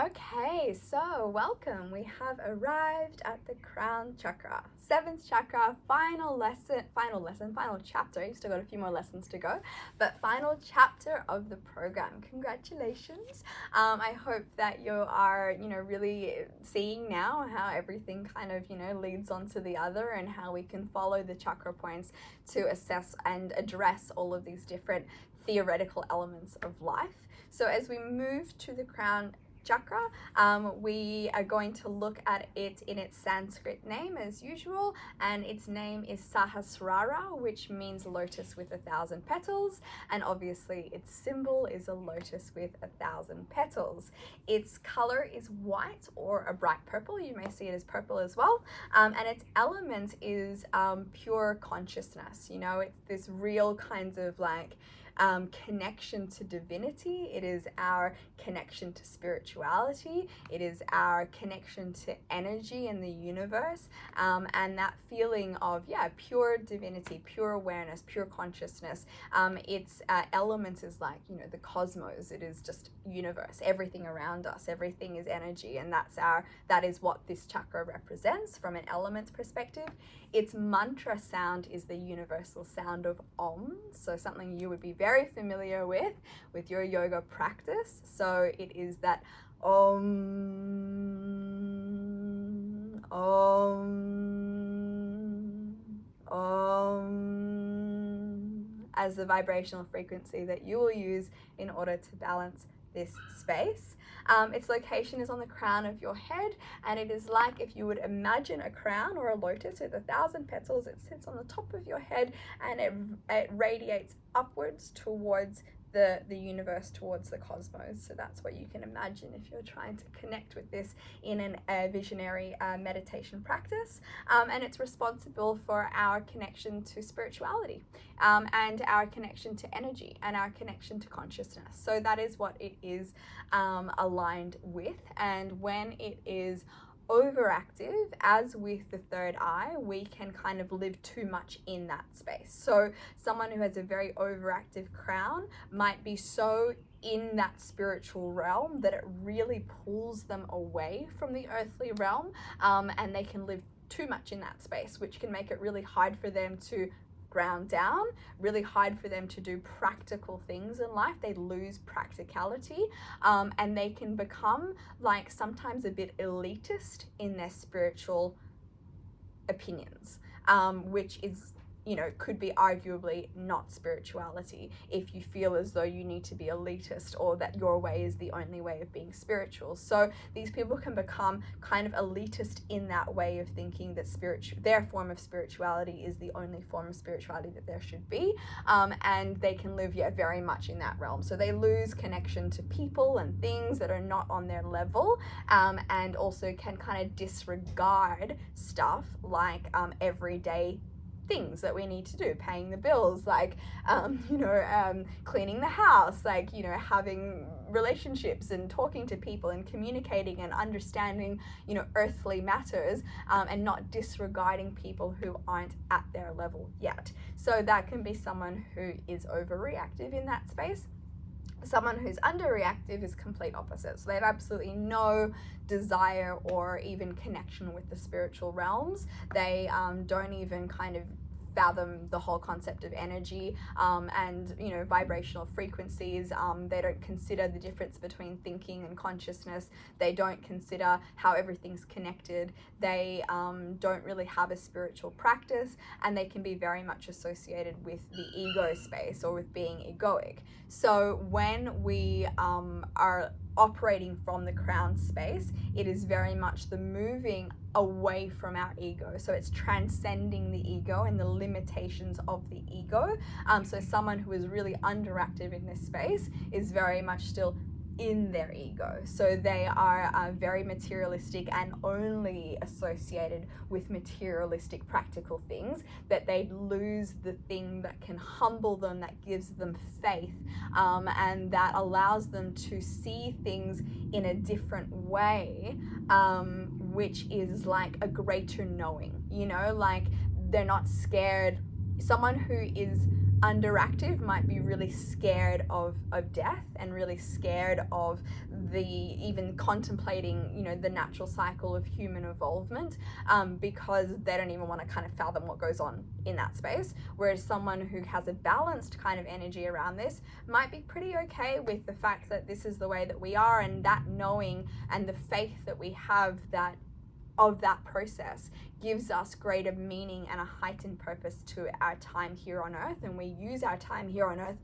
Okay, so welcome. We have arrived at the Crown Chakra, 7th chakra, final chapter. You've still got a few more lessons to go, but final chapter of the program. Congratulations. I hope that you are, really seeing now how everything kind of, leads on to the other, and how we can follow the chakra points to assess and address all of these different theoretical elements of life. So as we move to the Crown Chakra, we are going to look at it in its Sanskrit name as usual, and its name is Sahasrara, which means lotus with 1,000 petals, and obviously its symbol is a lotus with 1,000 petals. Its color is white or a bright purple. You may see it as purple as well, and its element is pure consciousness. It's this real kinds of connection to divinity. It is our connection to spirituality. It is our connection to energy in the universe, and that feeling of pure divinity, pure awareness, pure consciousness. Its element is the cosmos. It is just universe, everything around us, everything is energy, and that is what this chakra represents from an elements perspective. Its mantra sound is the universal sound of Om, so something you would be very familiar with your yoga practice. So it is that Om, Om, Om, as the vibrational frequency that you will use in order to balance this space. Its location is on the crown of your head, and it is like if you would imagine a crown or a lotus with 1,000 petals. It sits on the top of your head, and it radiates upwards towards the universe, towards the cosmos. So that's what you can imagine if you're trying to connect with this in a visionary meditation practice. And it's responsible for our connection to spirituality, and our connection to energy, and our connection to consciousness. So that is what it is aligned with. And when it is overactive, as with the third eye, we can kind of live too much in that space. So someone who has a very overactive crown might be so in that spiritual realm that it really pulls them away from the earthly realm, and they can live too much in that space, which can make it really hard for them to ground down, really hard for them to do practical things in life. They lose practicality, and they can become sometimes a bit elitist in their spiritual opinions, which is could be arguably not spirituality if you feel as though you need to be elitist, or that your way is the only way of being spiritual. So these people can become kind of elitist in that way of thinking that their form of spirituality is the only form of spirituality that there should be, and they can live very much in that realm. So they lose connection to people and things that are not on their level, and also can kind of disregard stuff like everyday things that we need to do, paying the bills, cleaning the house, having relationships and talking to people and communicating and understanding, earthly matters, and not disregarding people who aren't at their level yet. So that can be someone who is overreactive in that space. Someone who's underreactive is complete opposite. So they have absolutely no desire or even connection with the spiritual realms. They don't even kind of fathom the whole concept of energy, and vibrational frequencies. They don't consider the difference between thinking and consciousness. They don't consider how everything's connected. They don't really have a spiritual practice, and they can be very much associated with the ego space, or with being egoic. So when we are operating from the crown space, it is very much the moving away from our ego. So it's transcending the ego and the limitations of the ego. So someone who is really underactive in this space is very much still in their ego. So they are very materialistic and only associated with materialistic practical things, that they lose the thing that can humble them, that gives them faith, and that allows them to see things in a different way, which is like a greater knowing, they're not scared. Someone who is underactive might be really scared of death, and really scared of even contemplating, you know, the natural cycle of human evolvement, because they don't even want to kind of fathom what goes on in that space. Whereas someone who has a balanced kind of energy around this might be pretty okay with the fact that this is the way that we are, and that knowing and the faith that we have that of that process gives us greater meaning and a heightened purpose to our time here on earth. And we use our time here on earth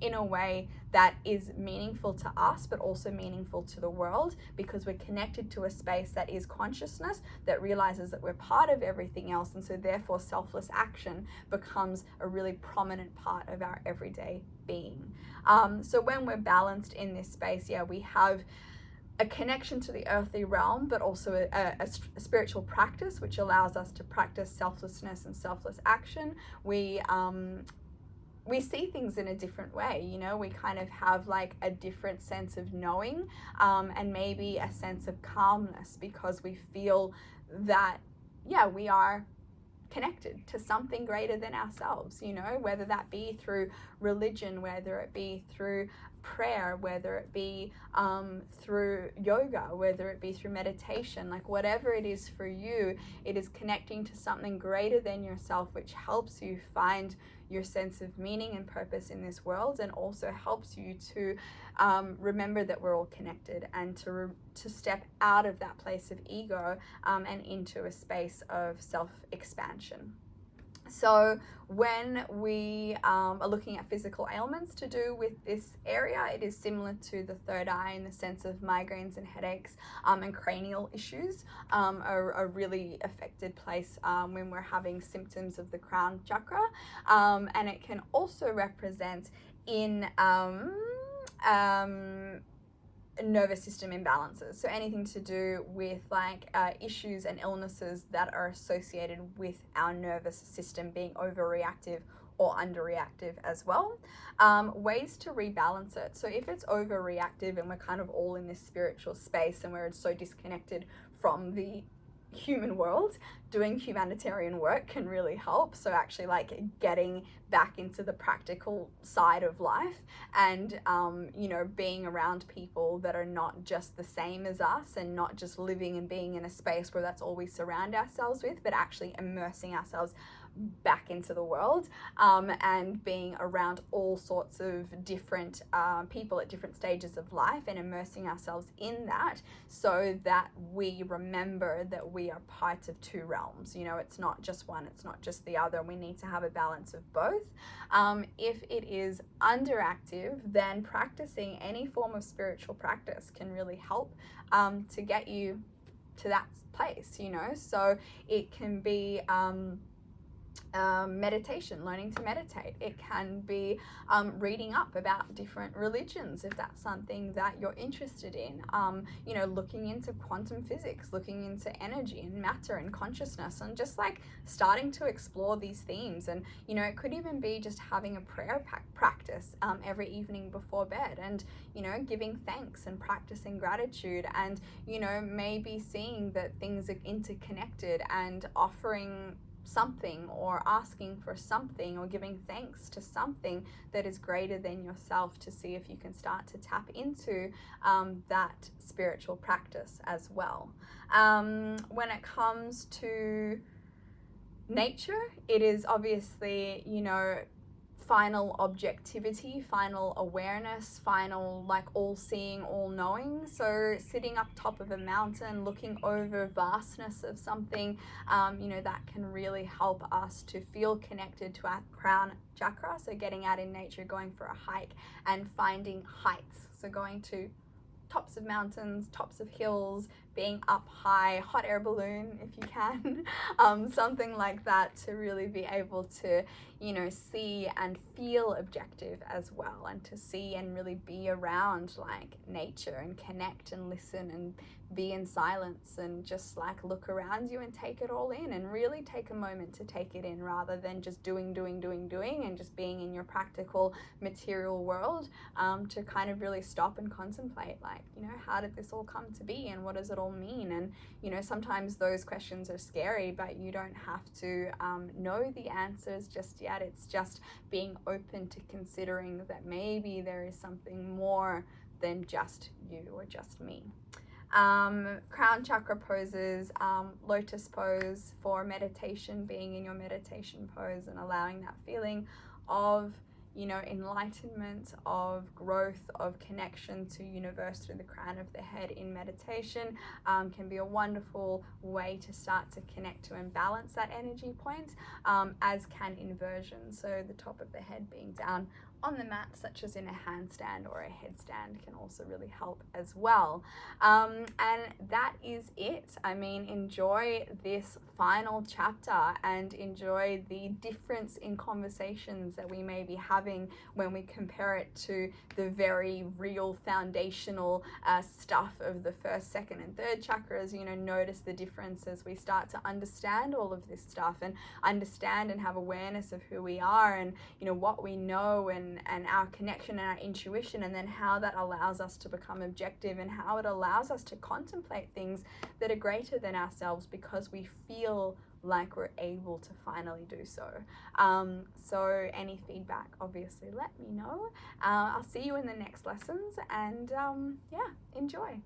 in a way that is meaningful to us, but also meaningful to the world, because we're connected to a space that is consciousness, that realizes that we're part of everything else. And so therefore selfless action becomes a really prominent part of our everyday being. So when we're balanced in this space, yeah, we have a connection to the earthly realm, but also a spiritual practice, which allows us to practice selflessness and selfless action. We see things in a different way, you know, we kind of have like a different sense of knowing, and maybe a sense of calmness, because we feel that, yeah, we are connected to something greater than ourselves, you know, whether that be through religion, whether it be through prayer, whether it be through yoga, whether it be through meditation, like whatever it is for you, it is connecting to something greater than yourself, which helps you find your sense of meaning and purpose in this world, and also helps you to remember that we're all connected, and to step out of that place of ego and into a space of self-expansion. So when we are looking at physical ailments to do with this area, it is similar to the third eye in the sense of migraines and headaches, and cranial issues are a really affected place when we're having symptoms of the crown chakra. And it can also represent in nervous system imbalances, so anything to do with like issues and illnesses that are associated with our nervous system being overreactive or underreactive as well. Ways to rebalance it. So if it's overreactive and we're kind of all in this spiritual space and we're so disconnected from the human world, doing humanitarian work can really help. So actually like getting back into the practical side of life, and you know, being around people that are not just the same as us, and not just living and being in a space where that's all we surround ourselves with, but actually immersing ourselves back into the world, and being around all sorts of different people at different stages of life, and immersing ourselves in that, so that we remember that we are parts of two realms. You know, it's not just one, it's not just the other. We need to have a balance of both. If it is underactive, then practicing any form of spiritual practice can really help to get you to that place, you know. So it can be meditation, learning to meditate. It can be reading up about different religions if that's something that you're interested in. You know, looking into quantum physics, looking into energy and matter and consciousness, and just like starting to explore these themes. And you know, it could even be just having a prayer practice every evening before bed, and you know, giving thanks and practicing gratitude, and you know, maybe seeing that things are interconnected, and offering something, or asking for something, or giving thanks to something that is greater than yourself, to see if you can start to tap into that spiritual practice as well. When it comes to nature, it is obviously, you know, final objectivity, final awareness, final like all-seeing, all-knowing. So sitting up top of a mountain, looking over vastness of something, you know, that can really help us to feel connected to our crown chakra. So getting out in nature, going for a hike and finding heights. So going to tops of mountains, tops of hills, being up high, hot air balloon if you can, something like that, to really be able to, you know, see and feel objective as well, and to see and really be around like nature and connect and listen and be in silence, and just like look around you and take it all in, and really take a moment to take it in, rather than just doing and just being in your practical material world, to kind of really stop and contemplate, like, you know, how did this all come to be, and what does it all mean? And you know, sometimes those questions are scary, but you don't have to know the answers just yet. It's just being open to considering that maybe there is something more than just you or just me. Crown chakra poses, lotus pose for meditation, being in your meditation pose and allowing that feeling of, you know, enlightenment, of growth, of connection to universe through the crown of the head in meditation, can be a wonderful way to start to connect to and balance that energy point, as can inversion. So the top of the head being down on the mat, such as in a handstand or a headstand, can also really help as well. And that is it. I mean, enjoy this final chapter and enjoy the difference in conversations that we may be having when we compare it to the very real foundational stuff of the first, second, and third chakras. You know, notice the difference as we start to understand all of this stuff and understand and have awareness of who we are and, you know, what we know and our connection and our intuition, and then how that allows us to become objective and how it allows us to contemplate things that are greater than ourselves because we feel like we're able to finally do so. So any feedback, obviously let me know. I'll see you in the next lessons, and yeah, enjoy.